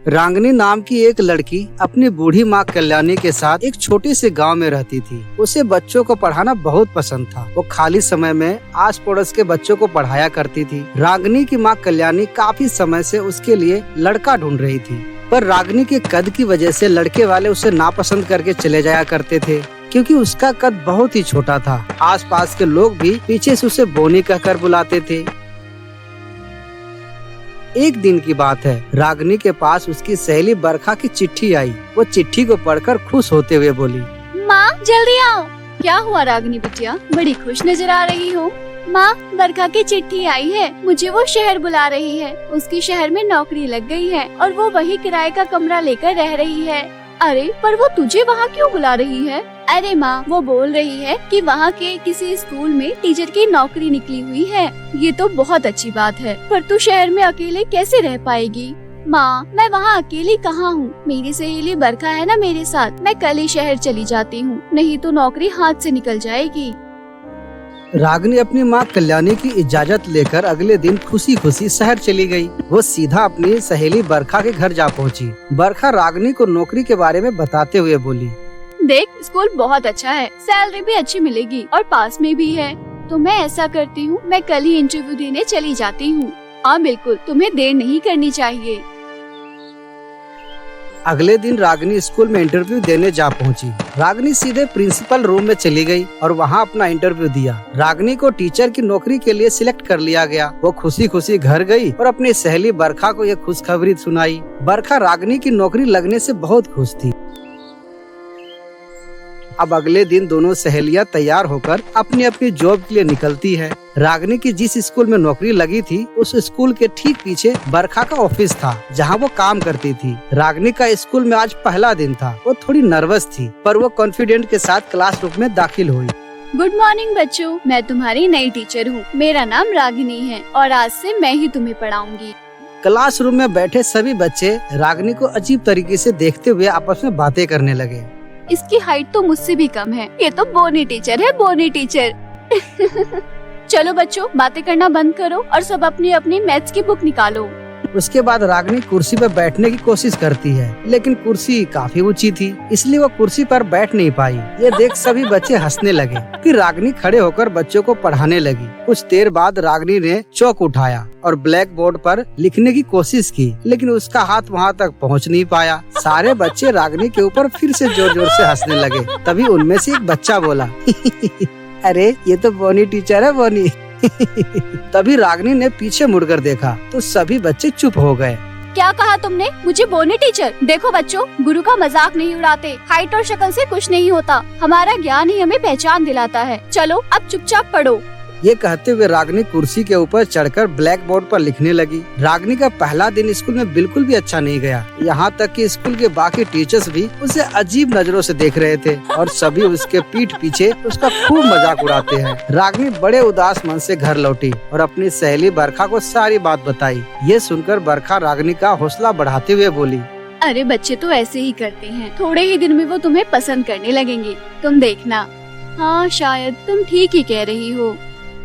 रांगनी नाम की एक लड़की अपनी बूढ़ी माँ कल्याणी के साथ एक छोटे से गांव में रहती थी। उसे बच्चों को पढ़ाना बहुत पसंद था। वो खाली समय में आस पड़ोस के बच्चों को पढ़ाया करती थी। रांगनी की माँ कल्याणी काफी समय से उसके लिए लड़का ढूंढ रही थी, पर रांगनी के कद की वजह से लड़के वाले उसे नापसंद करके चले जाया करते थे, क्योंकि उसका कद बहुत ही छोटा था। आसपास के लोग भी पीछे से उसे बोनी कहकर बुलाते थे। एक दिन की बात है, रागिनी के पास उसकी सहेली बरखा की चिट्ठी आई। वो चिट्ठी को पढ़कर खुश होते हुए बोली, माँ जल्दी आओ। क्या हुआ रागिनी बिटिया, बड़ी खुश नजर आ रही हो। माँ, बरखा की चिट्ठी आई है, मुझे वो शहर बुला रही है। उसकी शहर में नौकरी लग गई है और वो वही किराए का कमरा लेकर रह रही है। अरे पर वो तुझे वहाँ क्यों बुला रही है? अरे माँ, वो बोल रही है कि वहाँ के किसी स्कूल में टीचर की नौकरी निकली हुई है। ये तो बहुत अच्छी बात है, पर तू शहर में अकेले कैसे रह पाएगी? माँ, मैं वहाँ अकेली कहाँ हूँ, मेरी सहेली बरखा है ना मेरे साथ। मैं कल ही शहर चली जाती हूँ, नहीं तो नौकरी हाथ से निकल जाएगी। रागिनी अपनी माँ कल्याणी की इजाजत लेकर अगले दिन खुशी खुशी शहर चली गई। वो सीधा अपनी सहेली बरखा के घर जा पहुँची। बरखा रागिनी को नौकरी के बारे में बताते हुए बोली, देख, स्कूल बहुत अच्छा है, सैलरी भी अच्छी मिलेगी और पास में भी है। तो मैं ऐसा करती हूँ, मैं कल ही इंटरव्यू देने चली जाती हूँ। हाँ बिल्कुल, तुम्हें देर नहीं करनी चाहिए। अगले दिन रागिनी स्कूल में इंटरव्यू देने जा पहुंची। रागिनी सीधे प्रिंसिपल रूम में चली गई और वहां अपना इंटरव्यू दिया। रागिनी को टीचर की नौकरी के लिए सिलेक्ट कर लिया गया। वो खुशी खुशी घर गई और अपनी सहेली बरखा को ये खुशखबरी सुनाई। बरखा रागिनी की नौकरी लगने से बहुत खुश थी। अब अगले दिन दोनों सहेलियां तैयार होकर अपनी अपनी जॉब के लिए निकलती है। रागिनी की जिस स्कूल में नौकरी लगी थी, उस स्कूल के ठीक पीछे बरखा का ऑफिस था, जहां वो काम करती थी। रागिनी का स्कूल में आज पहला दिन था। वो थोड़ी नर्वस थी, पर वो कॉन्फिडेंट के साथ क्लासरूम में दाखिल हुई। गुड मॉर्निंग बच्चों, मैं तुम्हारी नई टीचर हूँ। मेरा नाम रागिनी है और आज से मैं ही तुम्हें पढ़ाऊंगी। क्लासरूम में बैठे सभी बच्चे रागिनी को अजीब तरीके से देखते हुए आपस में बातें करने लगे। इसकी हाइट तो मुझसे भी कम है, ये तो बोनी टीचर है, बोनी टीचर। चलो बच्चों, बातें करना बंद करो और सब अपनी अपनी मैथ्स की बुक निकालो। उसके बाद रागिनी कुर्सी पर बैठने की कोशिश करती है, लेकिन कुर्सी काफी ऊंची थी, इसलिए वो कुर्सी पर बैठ नहीं पाई। ये देख सभी बच्चे हंसने लगे। फिर रागिनी खड़े होकर बच्चों को पढ़ाने लगी। कुछ देर बाद रागिनी ने चौक उठाया और ब्लैक बोर्ड पर लिखने की कोशिश की, लेकिन उसका हाथ वहाँ तक पहुँच नहीं पाया। सारे बच्चे रागिनी के ऊपर फिर से जोर जोर से हंसने लगे। तभी उनमें से एक बच्चा बोला, अरे ये तो बोनी टीचर है, बोनी। तभी रागिनी ने पीछे मुड़कर देखा तो सभी बच्चे चुप हो गए। क्या कहा तुमने? मुझे बोनी टीचर? देखो बच्चों, गुरु का मजाक नहीं उड़ाते। हाइट और शक्ल से कुछ नहीं होता, हमारा ज्ञान ही हमें पहचान दिलाता है। चलो अब चुपचाप पढ़ो। ये कहते हुए रागिनी कुर्सी के ऊपर चढ़कर ब्लैक बोर्ड पर लिखने लगी। रागिनी का पहला दिन स्कूल में बिल्कुल भी अच्छा नहीं गया। यहाँ तक कि स्कूल के बाकी टीचर्स भी उसे अजीब नजरों से देख रहे थे और सभी उसके पीठ पीछे उसका खूब मजाक उड़ाते हैं। रागिनी बड़े उदास मन से घर लौटी और अपनी सहेली बरखा को सारी बात बताई। ये सुनकर बरखा रागिनी का हौसला बढ़ाते हुए बोली, अरे बच्चे तो ऐसे ही करते हैं, थोड़े ही दिन में वो तुम्हें पसंद करने लगेंगे, तुम देखना। हाँ, शायद तुम ठीक ही कह रही हो।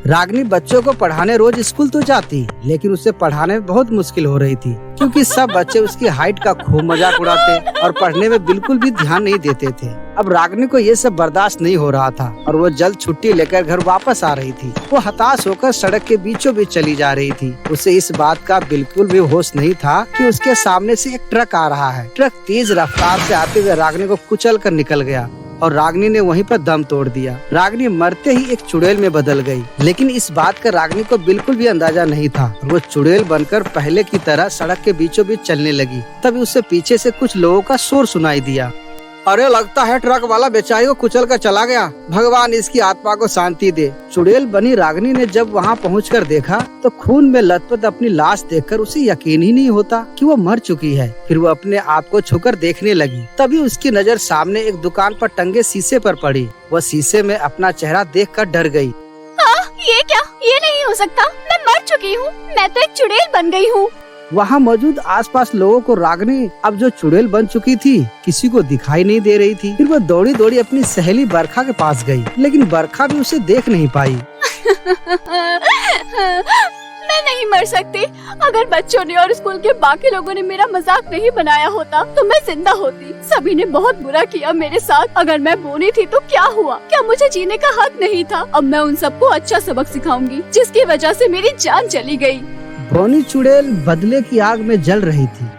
रागिनी बच्चों को पढ़ाने रोज स्कूल तो जाती, लेकिन उसे पढ़ाने में बहुत मुश्किल हो रही थी, क्योंकि सब बच्चे उसकी हाइट का खूब मजाक उड़ाते और पढ़ने में बिल्कुल भी ध्यान नहीं देते थे। अब रागिनी को ये सब बर्दाश्त नहीं हो रहा था और वो जल्द छुट्टी लेकर घर वापस आ रही थी। वो हताश होकर सड़क के बीचों बीच चली जा रही थी। उसे इस बात का बिल्कुल भी होश नहीं था कि उसके सामने से एक ट्रक आ रहा है। ट्रक तेज रफ्तार से आते हुए रागिनी को कुचल कर निकल गया और रागिनी ने वहीं पर दम तोड़ दिया। रागिनी मरते ही एक चुड़ैल में बदल गई, लेकिन इस बात का रागिनी को बिल्कुल भी अंदाजा नहीं था। वो चुड़ैल बनकर पहले की तरह सड़क के बीचों बीच चलने लगी। तभी उसे पीछे से कुछ लोगों का शोर सुनाई दिया। अरे लगता है ट्रक वाला बेचारी को कुचल कर चला गया, भगवान इसकी आत्मा को शांति दे। चुड़ैल बनी रागिनी ने जब वहाँ पहुंचकर देखा तो खून में लथपथ अपनी लाश देखकर उसे यकीन ही नहीं होता कि वो मर चुकी है। फिर वो अपने आप को छूकर देखने लगी। तभी उसकी नजर सामने एक दुकान पर टंगे शीशे पर पड़ी। वो शीशे में अपना चेहरा देखकर डर गई। ये क्या? ये नहीं हो सकता, मैं मर चुकी हूँ, मैं तो एक चुड़ैल बन गई हूँ। वहाँ मौजूद आसपास लोगों को रागिनी अब जो चुड़ैल बन चुकी थी किसी को दिखाई नहीं दे रही थी। फिर वो दौड़ी दौड़ी अपनी सहेली बरखा के पास गई, लेकिन बरखा भी उसे देख नहीं पाई। मैं नहीं मर सकती। अगर बच्चों ने और स्कूल के बाकी लोगों ने मेरा मजाक नहीं बनाया होता तो मैं जिंदा होती। सभी ने बहुत बुरा किया मेरे साथ। अगर मैं बोनी थी तो क्या हुआ? क्या मुझे जीने का हक नहीं था? अब मैं उन सबको अच्छा सबक सिखाऊंगी जिसकी वजह से मेरी जान चली गई। बोनी चुड़ैल बदले की आग में जल रही थी।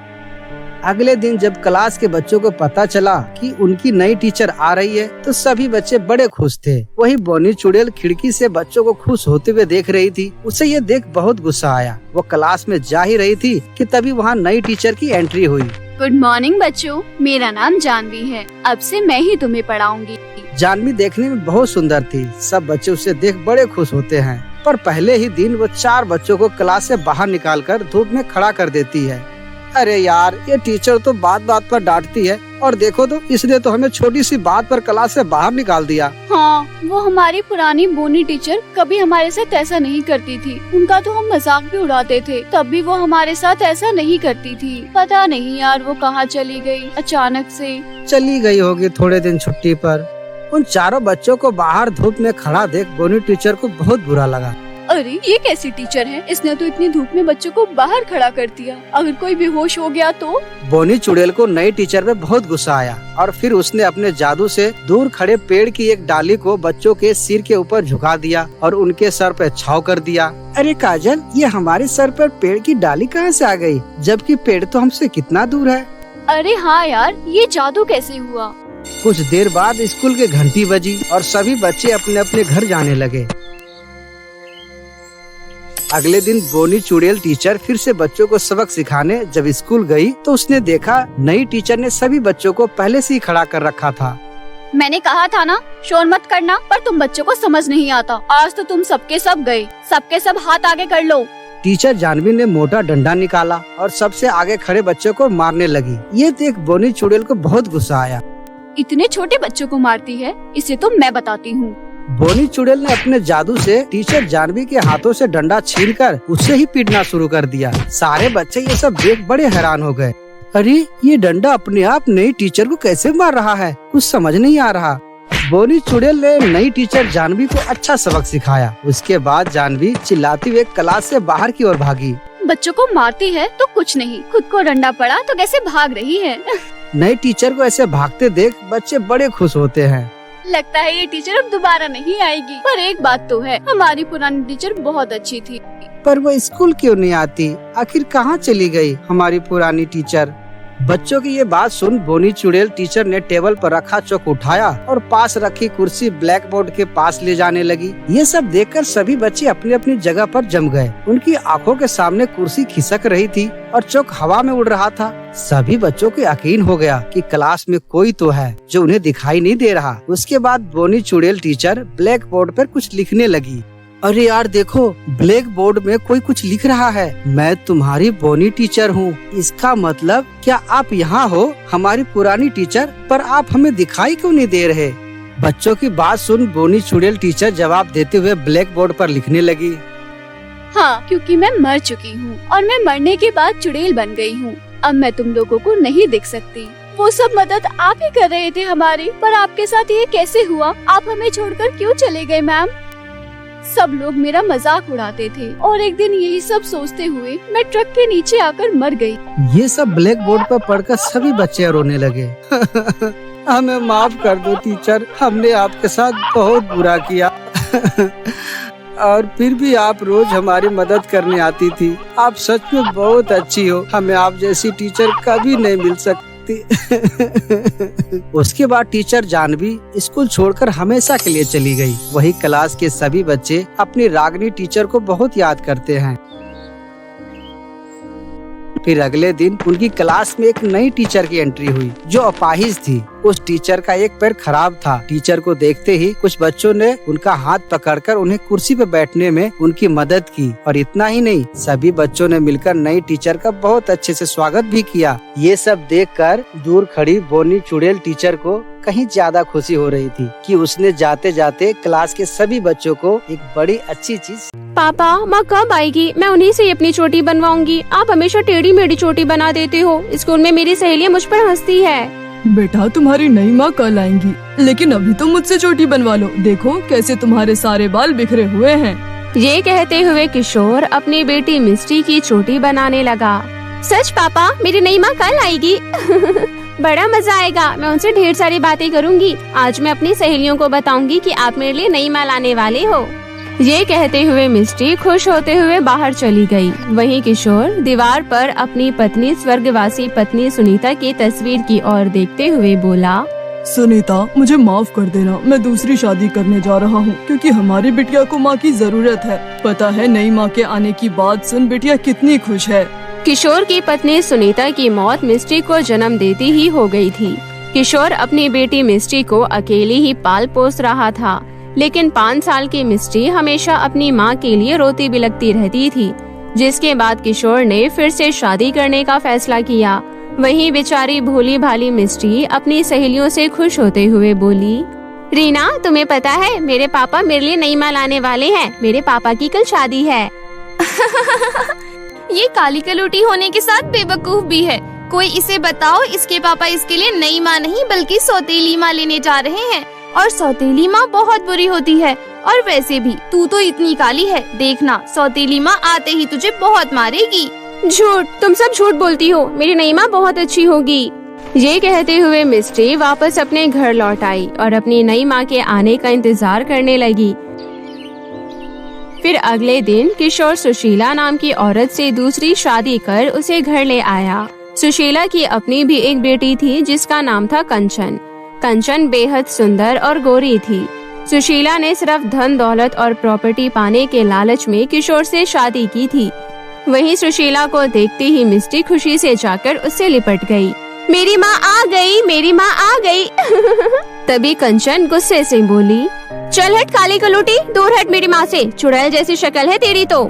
अगले दिन जब क्लास के बच्चों को पता चला कि उनकी नई टीचर आ रही है तो सभी बच्चे बड़े खुश थे। वही बोनी चुड़ैल खिड़की से बच्चों को खुश होते हुए देख रही थी। उसे ये देख बहुत गुस्सा आया। वो क्लास में जा ही रही थी कि तभी वहाँ नई टीचर की एंट्री हुई। गुड मॉर्निंग बच्चों, मेरा नाम जानवी है। अब से मैं ही तुम्हें पढ़ाऊंगी। जानवी देखने में बहुत सुंदर थी। सब बच्चे उसे देख बड़े खुश होते हैं, पर पहले ही दिन वो 4 बच्चों को क्लास से बाहर निकालकर धूप में खड़ा कर देती है। अरे यार, ये टीचर तो बात बात पर डांटती है, और देखो तो इसने तो हमें छोटी सी बात पर क्लास से बाहर निकाल दिया। हाँ, वो हमारी पुरानी बोनी टीचर कभी हमारे साथ ऐसा नहीं करती थी। उनका तो हम मजाक भी उड़ाते थे, तब भी वो हमारे साथ ऐसा नहीं करती थी। पता नहीं यार वो कहाँ चली गई अचानक से। चली गई होगी थोड़े दिन छुट्टी पर। उन 4 बच्चों को बाहर धूप में खड़ा देख बोनी टीचर को बहुत बुरा लगा। अरे ये कैसी टीचर है? इसने तो इतनी धूप में बच्चों को बाहर खड़ा कर दिया। अगर कोई बेहोश हो गया तो? बोनी चुड़ैल को नई टीचर पे बहुत गुस्सा आया और फिर उसने अपने जादू से दूर खड़े पेड़ की एक डाली को बच्चों के सिर के ऊपर झुका दिया और उनके सर पे छाव कर दिया। अरे काजल, ये हमारे सर पर पेड़ की डाली कहाँ से आ गई, जबकि पेड़ तो हमसे कितना दूर है? अरे हाँ यार, ये जादू कैसे हुआ? कुछ देर बाद स्कूल की घंटी बजी और सभी बच्चे अपने अपने घर जाने लगे। अगले दिन बोनी चुड़ैल टीचर फिर से बच्चों को सबक सिखाने जब स्कूल गई तो उसने देखा नई टीचर ने सभी बच्चों को पहले से ही खड़ा कर रखा था। मैंने कहा था ना शोर मत करना, पर तुम बच्चों को समझ नहीं आता। आज तो तुम सबके सब गए। सबके सब हाथ आगे कर लो। टीचर जानवी ने मोटा डंडा निकाला और सबसे आगे खड़े बच्चों को मारने लगी। ये देख बोनी चुड़ैल को बहुत गुस्सा आया। इतने छोटे बच्चों को मारती है, इसे तो मैं बताती हूँ। बोनी चुड़ैल ने अपने जादू से टीचर जानवी के हाथों से डंडा छीनकर उससे ही पीटना शुरू कर दिया। सारे बच्चे ये सब देख बड़े हैरान हो गए। अरे ये डंडा अपने आप नई टीचर को कैसे मार रहा है, कुछ समझ नहीं आ रहा। बोनी चुड़ैल ने नई टीचर जानवी को अच्छा सबक सिखाया। उसके बाद जानवी चिल्लाती हुए क्लास से बाहर की ओर भागी। बच्चों को मारती है तो कुछ नहीं, खुद को डंडा पड़ा तो कैसे भाग रही है। नई टीचर को ऐसे भागते देख बच्चे बड़े खुश होते हैं। लगता है ये टीचर अब दोबारा नहीं आएगी। पर एक बात तो है, हमारी पुरानी टीचर बहुत अच्छी थी। पर वो स्कूल क्यों नहीं आती? आखिर कहाँ चली गई हमारी पुरानी टीचर? बच्चों की ये बात सुन बोनी चुड़ैल टीचर ने टेबल पर रखा चौक उठाया और पास रखी कुर्सी ब्लैक बोर्ड के पास ले जाने लगी। ये सब देखकर सभी बच्चे अपनी अपनी जगह पर जम गए। उनकी आंखों के सामने कुर्सी खिसक रही थी और चौक हवा में उड़ रहा था। सभी बच्चों को यकीन हो गया कि क्लास में कोई तो है जो उन्हें दिखाई नहीं दे रहा। उसके बाद बोनी चुड़ैल टीचर ब्लैक बोर्ड पर कुछ लिखने लगी। अरे यार देखो, ब्लैक बोर्ड में कोई कुछ लिख रहा है। मैं तुम्हारी बोनी टीचर हूँ। इसका मतलब क्या आप यहाँ हो हमारी पुरानी टीचर, पर आप हमें दिखाई क्यों नहीं दे रहे? बच्चों की बात सुन बोनी चुड़ैल टीचर जवाब देते हुए ब्लैक बोर्ड पर लिखने लगी। हाँ, क्योंकि मैं मर चुकी हूँ और मैं मरने के बाद चुड़ैल बन गई हूँ। अब मैं तुम लोगों को नहीं दिख सकती। वो सब मदद आप ही कर रहे थे हमारी, पर आपके साथ ये कैसे हुआ? आप हमें छोड़कर क्यों चले गए मैम? सब लोग मेरा मजाक उड़ाते थे और एक दिन यही सब सोचते हुए मैं ट्रक के नीचे आकर मर गई। ये सब ब्लैक बोर्ड पर पढ़कर सभी बच्चे रोने लगे। हमें माफ कर दो टीचर, हमने आपके साथ बहुत बुरा किया। और फिर भी आप रोज हमारी मदद करने आती थी। आप सच में बहुत अच्छी हो। हमें आप जैसी टीचर कभी नहीं मिल सकती। उसके बाद टीचर जानवी स्कूल छोड़कर हमेशा के लिए चली गई। वही क्लास के सभी बच्चे अपनी रागनी टीचर को बहुत याद करते हैं। फिर अगले दिन उनकी क्लास में एक नई टीचर की एंट्री हुई जो अपाहिज थी। उस टीचर का एक पैर खराब था। टीचर को देखते ही कुछ बच्चों ने उनका हाथ पकड़कर उन्हें कुर्सी पर बैठने में उनकी मदद की। और इतना ही नहीं, सभी बच्चों ने मिलकर नई टीचर का बहुत अच्छे से स्वागत भी किया। ये सब देखकर दूर खड़ी बोनी चुड़ैल टीचर को कहीं ज्यादा खुशी हो रही थी कि उसने जाते जाते क्लास के सभी बच्चों को एक बड़ी अच्छी चीज। पापा, माँ कब आएगी? मैं उन्हीं से अपनी चोटी बनवाऊंगी। आप हमेशा टेढ़ी मेढ़ी चोटी बना देते हो। स्कूल में मेरी सहेलियाँ मुझ पर हंसती है। बेटा, तुम्हारी नई माँ कल आएंगी, लेकिन अभी तो मुझसे चोटी बनवा लो। देखो कैसे तुम्हारे सारे बाल बिखरे हुए हैं। ये कहते हुए किशोर अपनी बेटी मिस्टी की चोटी बनाने लगा। सच पापा, मेरी नई माँ कल आएगी। बड़ा मजा आएगा, मैं उनसे ढेर सारी बातें करूँगी। आज मैं अपनी सहेलियों को बताऊंगी कि आप मेरे लिए नई माँ लाने वाले हो। ये कहते हुए मिस्टी खुश होते हुए बाहर चली गई। वहीं किशोर दीवार पर अपनी पत्नी स्वर्गवासी पत्नी सुनीता की तस्वीर की ओर देखते हुए बोला, सुनीता, मुझे माफ कर देना, मैं दूसरी शादी करने जा रहा हूँ क्योंकि हमारी बिटिया को माँ की जरूरत है। पता है नई माँ के आने की बात सुन बिटिया कितनी खुश है। किशोर की पत्नी सुनीता की मौत मिस्टी को जन्म देती ही हो गई थी। किशोर अपनी बेटी मिस्टी को अकेली ही पाल पोस रहा था, लेकिन 5 साल की मिस्टी हमेशा अपनी माँ के लिए रोती बिलखती रहती थी। जिसके बाद किशोर ने फिर से शादी करने का फैसला किया। वहीं बेचारी भोली भाली मिस्टी अपनी सहेलियों से खुश होते हुए बोली, रीना, तुम्हें पता है मेरे पापा मेरे लिए नई माँ लाने वाले हैं। मेरे पापा की कल शादी है। ये काली कलूटी होने के साथ बेवकूफ भी है। कोई इसे बताओ, इसके पापा इसके लिए नई माँ नहीं बल्कि सौतेली माँ लेने जा रहे हैं। और सौतेली माँ बहुत बुरी होती है। और वैसे भी तू तो इतनी काली है, देखना सौतेली माँ आते ही तुझे बहुत मारेगी। झूठ, तुम सब झूठ बोलती हो। मेरी नई माँ बहुत अच्छी होगी। ये कहते हुए मिस्टी वापस अपने घर लौट आई और अपनी नई माँ के आने का इंतजार करने लगी। फिर अगले दिन किशोर सुशीला नाम की औरत से दूसरी शादी कर उसे घर ले आया। सुशीला की अपनी भी एक बेटी थी जिसका नाम था कंचन। कंचन बेहद सुंदर और गोरी थी। सुशीला ने सिर्फ धन दौलत और प्रॉपर्टी पाने के लालच में किशोर से शादी की थी। वहीं सुशीला को देखते ही मिस्टी खुशी से जाकर उससे लिपट गई। मेरी माँ आ गई, मेरी माँ आ गई। तभी कंचन गुस्से से बोली, चल हट काली कलूटी, दूर हट मेरी माँ से, चुड़ैल जैसी शक्ल है तेरी तो।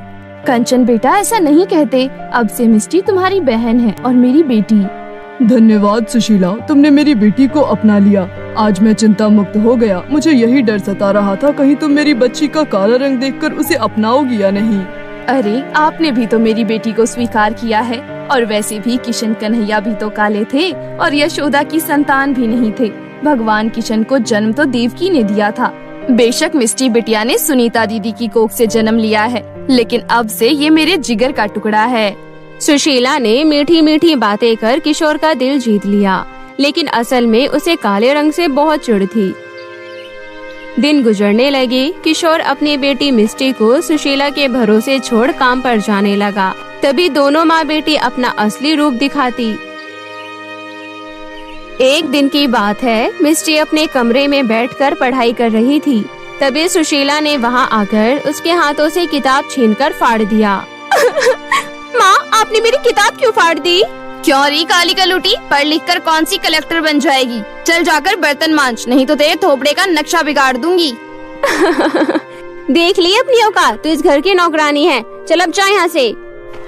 कंचन बेटा, ऐसा नहीं कहते। अब से मिस्टी तुम्हारी बहन है और मेरी बेटी। धन्यवाद सुशीला, तुमने मेरी बेटी को अपना लिया। आज मैं चिंता मुक्त हो गया। मुझे यही डर सता रहा था कहीं तुम मेरी बच्ची का काला रंग देखकर उसे अपनाओगी या नहीं। अरे, आपने भी तो मेरी बेटी को स्वीकार किया है। और वैसे भी किशन कन्हैया भी तो काले थे और यशोदा की संतान भी नहीं थे। भगवान किशन को जन्म तो देवकी ने दिया था। बेशक मिस्टी बिटिया ने सुनीता दीदी की कोख से जन्म लिया है, लेकिन अब से ये मेरे जिगर का टुकड़ा है। सुशीला ने मीठी मीठी बातें कर किशोर का दिल जीत लिया, लेकिन असल में उसे काले रंग से बहुत चिढ़ थी। दिन गुजरने लगे। किशोर अपनी बेटी मिस्टी को सुशीला के भरोसे छोड़ काम पर जाने लगा। तभी दोनों माँ बेटी अपना असली रूप दिखाती। एक दिन की बात है, मिस्टी अपने कमरे में बैठकर पढ़ाई कर रही थी। तभी सुशीला ने वहाँ आकर उसके हाथों से किताब छीनकर फाड़ दिया। माँ, आपने मेरी किताब क्यों फाड़ दी? क्यों री काली कलूटी, पढ़ लिख कर कौन सी कलेक्टर बन जाएगी? चल जाकर बर्तन मांज, नहीं तो तेरे थोपड़े का नक्शा बिगाड़ दूंगी। देख ली अपनी औकात, तू इस घर की नौकरानी है। चल अब जा यहाँ से।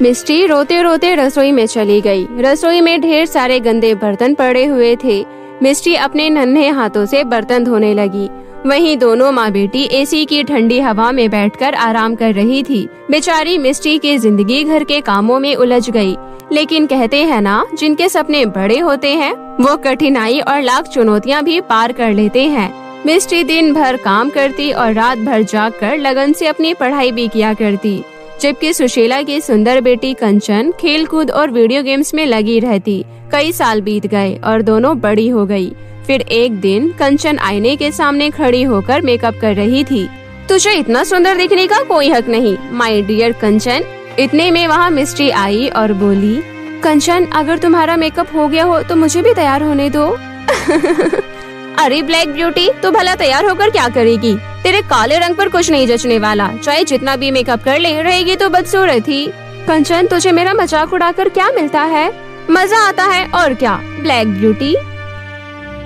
मिस्टी रोते रोते रसोई में चली गई। रसोई में ढेर सारे गंदे बर्तन पड़े हुए थे। मिस्टी अपने नन्हे हाथों से बर्तन धोने लगी। वहीं दोनों माँ बेटी एसी की ठंडी हवा में बैठकर आराम कर रही थी। बेचारी मिस्टी की जिंदगी घर के कामों में उलझ गई। लेकिन कहते हैं ना, जिनके सपने बड़े होते हैं वो कठिनाई और लाख चुनौतियाँ भी पार कर लेते हैं। मिस्टी दिन भर काम करती और रात भर जागकर लगन से अपनी पढ़ाई भी किया करती, जबकि सुशीला की सुंदर बेटी कंचन खेल कूद और वीडियो गेम्स में लगी रहती। कई साल बीत गए और दोनों बड़ी हो गई। फिर एक दिन कंचन आईने के सामने खड़ी होकर मेकअप कर रही थी। तुझे इतना सुंदर दिखने का कोई हक नहीं, माय डियर कंचन। इतने में वहाँ मिस्टी आई और बोली, कंचन, अगर तुम्हारा मेकअप हो गया हो तो मुझे भी तैयार होने दो। अरे ब्लैक ब्यूटी, तू भला तैयार होकर क्या करेगी? तेरे काले रंग पर कुछ नहीं जचने वाला। चाहे जितना भी मेकअप कर ले, रहेगी तो बदसूरत ही। कंचन, तुझे मेरा मजाक उड़ाकर क्या मिलता है? मजा आता है और क्या, ब्लैक ब्यूटी।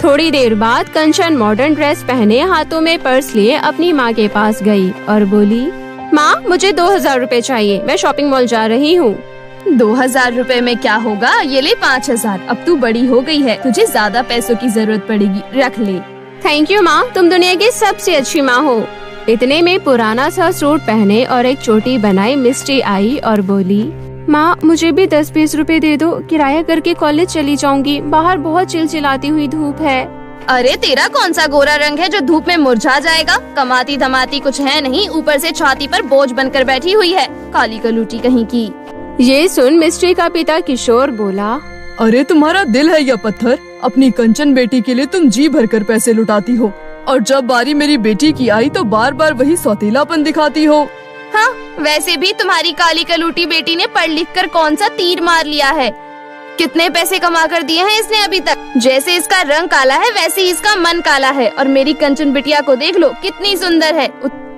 थोड़ी देर बाद कंचन मॉडर्न ड्रेस पहने हाथों में पर्स लिए अपनी माँ के पास गई और बोली, माँ, मुझे 2000 रुपए चाहिए, मैं शॉपिंग मॉल जा रही हूँ। 2000 रुपए में क्या होगा, ये ले 5000। अब तू बड़ी हो गई है, तुझे ज्यादा पैसों की जरूरत पड़ेगी, रख ले। थैंक यू माँ, तुम दुनिया की सबसे अच्छी माँ हो। इतने में पुराना सा सूट पहने और एक चोटी बनाई मिस्टी आई और बोली, माँ, मुझे भी 10-20 रुपए दे दो, किराया करके कॉलेज चली जाऊंगी। बाहर बहुत चिलचिलाती हुई धूप है। अरे तेरा कौन सा गोरा रंग है जो धूप में मुरझा जाएगा? कमाती धमाती कुछ है नहीं, ऊपर से छाती पर बोझ बनकर बैठी हुई है, काली कलूटी कहीं की। ये सुन मिस्ट्री का पिता किशोर बोला, अरे तुम्हारा दिल है या पत्थर? अपनी कंचन बेटी के लिए तुम जी भरकर पैसे लुटाती हो, और जब बारी मेरी बेटी की आई तो बार बार वही सौतेलापन दिखाती हो। हाँ, वैसे भी तुम्हारी काली कलूटी बेटी ने पढ़ लिख कर कौन सा तीर मार लिया है? कितने पैसे कमा कर दिए हैं इसने अभी तक? जैसे इसका रंग काला है वैसे ही इसका मन काला है। और मेरी कंचन बिटिया को देख लो, कितनी सुंदर है,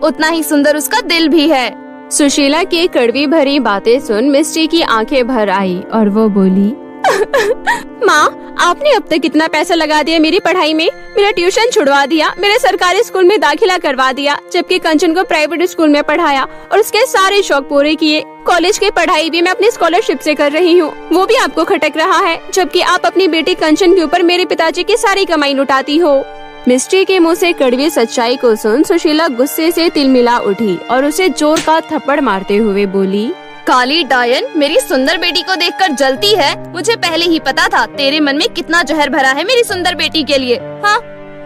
उतना ही सुंदर उसका दिल भी है। सुशीला की कड़वी भरी बातें सुन मिस्ट्री की आंखें भर आई और वो बोली, माँ, आपने अब तक कितना पैसा लगा दिया मेरी पढ़ाई में? मेरा ट्यूशन छुड़वा दिया, मेरे सरकारी स्कूल में दाखिला करवा दिया, जबकि कंचन को प्राइवेट स्कूल में पढ़ाया और उसके सारे शौक पूरे किए। कॉलेज की पढ़ाई भी मैं अपनी स्कॉलरशिप से कर रही हूँ, वो भी आपको खटक रहा है, जबकि आप अपनी बेटी कंचन के ऊपर मेरे पिताजी की सारी कमाई लुटाती हो। मिस्ट्री के मुंह से कड़वी सच्चाई को सुन सुशीला गुस्से से तिलमिला उठी और उसे जोर का थप्पड़ मारते हुए बोली, काली डायन, मेरी सुंदर बेटी को देखकर जलती है। मुझे पहले ही पता था तेरे मन में कितना जहर भरा है मेरी सुंदर बेटी के लिए। हाँ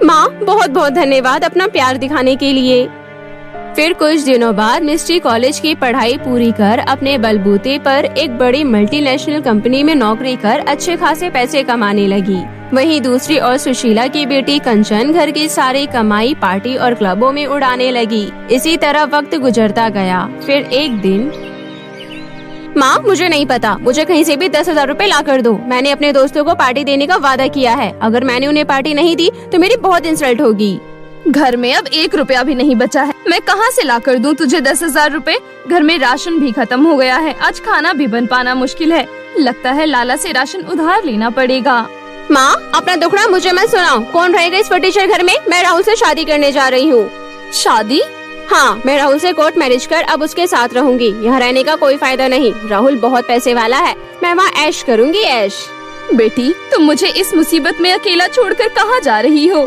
माँ, बहुत बहुत धन्यवाद अपना प्यार दिखाने के लिए। फिर कुछ दिनों बाद मिस्ट्री कॉलेज की पढ़ाई पूरी कर अपने बलबूते पर एक बड़ी मल्टीनेशनल कंपनी में नौकरी कर अच्छे खासे पैसे कमाने लगी। वहीं दूसरी ओर सुशीला की बेटी कंचन घर की सारी कमाई पार्टी और क्लबों में उड़ाने लगी। इसी तरह वक्त गुजरता गया। फिर एक दिन, माँ, मुझे नहीं पता, मुझे कहीं से भी 10,000 रुपए ला कर दो। मैंने अपने दोस्तों को पार्टी देने का वादा किया है। अगर मैंने उन्हें पार्टी नहीं दी तो मेरी बहुत इंसल्ट होगी। घर में अब 1 रुपया भी नहीं बचा है, मैं कहाँ से ला कर दूं तुझे 10,000 रुपए? घर में राशन भी खत्म हो गया है, आज खाना भी बन पाना मुश्किल है। लगता है लाला से राशन उधार लेना पड़ेगा। माँ, अपना दुखड़ा मुझे मत सुनाओ। कौन रहेगा इस फटीचर घर में? मैं राहुल से शादी करने जा रही हूँ। शादी? हाँ, मैं राहुल से कोर्ट मैरिज कर अब उसके साथ रहूंगी। यहाँ रहने का कोई फायदा नहीं। राहुल बहुत पैसे वाला है, मैं वहाँ ऐश करूंगी, ऐश। बेटी, तुम मुझे इस मुसीबत में अकेला छोड़कर कहाँ जा रही हो?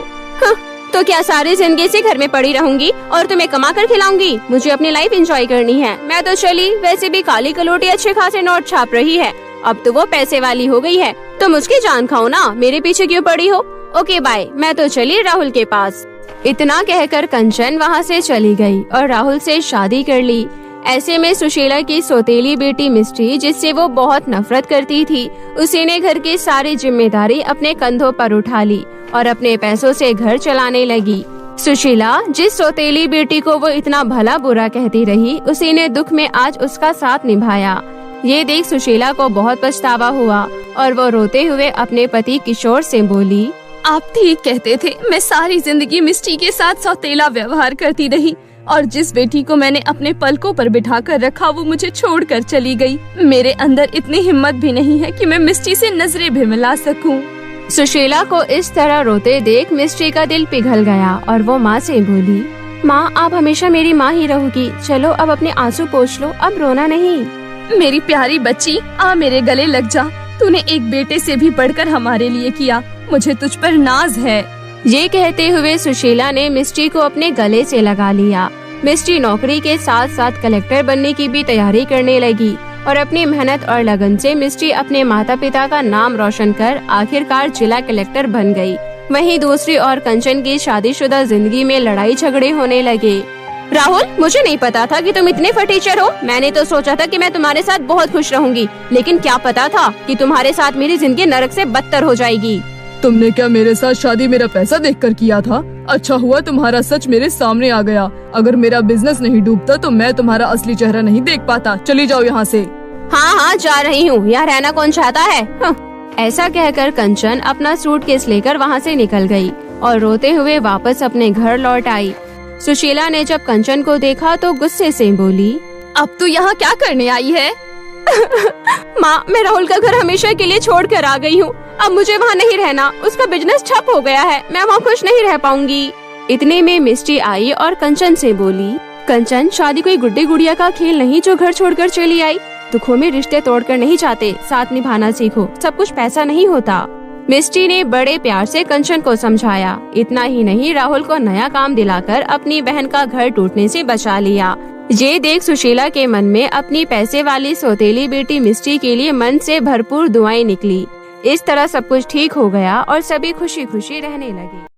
तो क्या सारी जिंदगी से घर में पड़ी रहूंगी और तुम्हें कमा कर खिलाऊंगी? मुझे अपनी लाइफ एंजॉय करनी है। मैं तो चली, वैसे भी काली कलोटी अच्छे खासे नोट छाप रही है। अब तो वो पैसे वाली हो गई है, तुम उसकी जान खाओ ना, मेरे पीछे क्यों पड़ी हो? ओके बाय, मैं तो चली राहुल के पास। इतना कहकर कंचन वहाँ से चली गई और राहुल से शादी कर ली। ऐसे में सुशीला की सौतेली बेटी मिस्ट्री, जिससे वो बहुत नफरत करती थी, उसी ने घर की सारी जिम्मेदारी अपने कंधों पर उठा ली और अपने पैसों से घर चलाने लगी। सुशीला, जिस सौतेली बेटी को वो इतना भला बुरा कहती रही, उसी ने दुख में आज उसका साथ निभाया। ये देख सुशीला को बहुत पछतावा हुआ और वो रोते हुए अपने पति किशोर से बोली, आप ठीक कहते थे, मैं सारी जिंदगी मिस्ट्री के साथ सौतेला व्यवहार करती रही और जिस बेटी को मैंने अपने पलकों पर बिठा कर रखा वो मुझे छोड़कर चली गई। मेरे अंदर इतनी हिम्मत भी नहीं है कि मैं मिस्ट्री से नजरें भी मिला सकूं। सुशीला को इस तरह रोते देख मिस्ट्री का दिल पिघल गया और वो माँ से बोली, माँ, आप हमेशा मेरी माँ ही रहोगी। चलो अब अपने आंसू पोंछ लो, अब रोना नहीं। मेरी प्यारी बच्ची, आ मेरे गले लग जा। तूने एक बेटे से भी बढ़कर हमारे लिए किया, मुझे तुझ पर नाज है। ये कहते हुए सुशीला ने मिस्ट्री को अपने गले से लगा लिया। मिस्ट्री नौकरी के साथ साथ कलेक्टर बनने की भी तैयारी करने लगी और अपनी मेहनत और लगन से मिस्ट्री अपने माता पिता का नाम रोशन कर आखिरकार जिला कलेक्टर बन गई। वहीं दूसरी ओर कंचन की शादीशुदा जिंदगी में लड़ाई झगड़े होने लगे। राहुल, मुझे नहीं पता था कि तुम इतने फटीचर हो। मैंने तो सोचा था कि मैं तुम्हारे साथ बहुत खुश रहूंगी, लेकिन क्या पता था कि तुम्हारे साथ मेरी जिंदगी नरक से बदतर हो जाएगी। तुमने क्या मेरे साथ शादी मेरा पैसा देखकर किया था? अच्छा हुआ तुम्हारा सच मेरे सामने आ गया। अगर मेरा बिजनेस नहीं डूबता तो मैं तुम्हारा असली चेहरा नहीं देख पाता। चली जाओ यहाँ से। हाँ हाँ, जा रही हूँ, यहाँ रहना कौन चाहता है? ऐसा कहकर कंचन अपना सूटकेस लेकर वहाँ से निकल गई और रोते हुए वापस अपने घर लौट आई। सुशीला ने जब कंचन को देखा तो गुस्से से बोली, अब तू यहाँ क्या करने आई है? माँ, मैं राहुल का घर हमेशा के लिए छोड़ कर आ गई हूँ। अब मुझे वहाँ नहीं रहना, उसका बिजनेस ठप हो गया है, मैं वहाँ खुश नहीं रह पाऊंगी। इतने में मिस्ट्री आई और कंचन से बोली, कंचन, शादी कोई गुड्डे गुड़िया का खेल नहीं जो घर छोड़कर चली आई। दुखों में रिश्ते तोड़कर नहीं जाते, साथ निभाना सीखो, सब कुछ पैसा नहीं होता। मिस्ट्री ने बड़े प्यार से कंचन को समझाया। इतना ही नहीं, राहुल को नया काम दिलाकर अपनी बहन का घर टूटने से बचा लिया। ये देख सुशीला के मन में अपनी पैसे वाली सौतेली बेटी मिस्ट्री के लिए मन से भरपूर दुआएं निकली। इस तरह सब कुछ ठीक हो गया और सभी खुशी खुशी रहने लगे।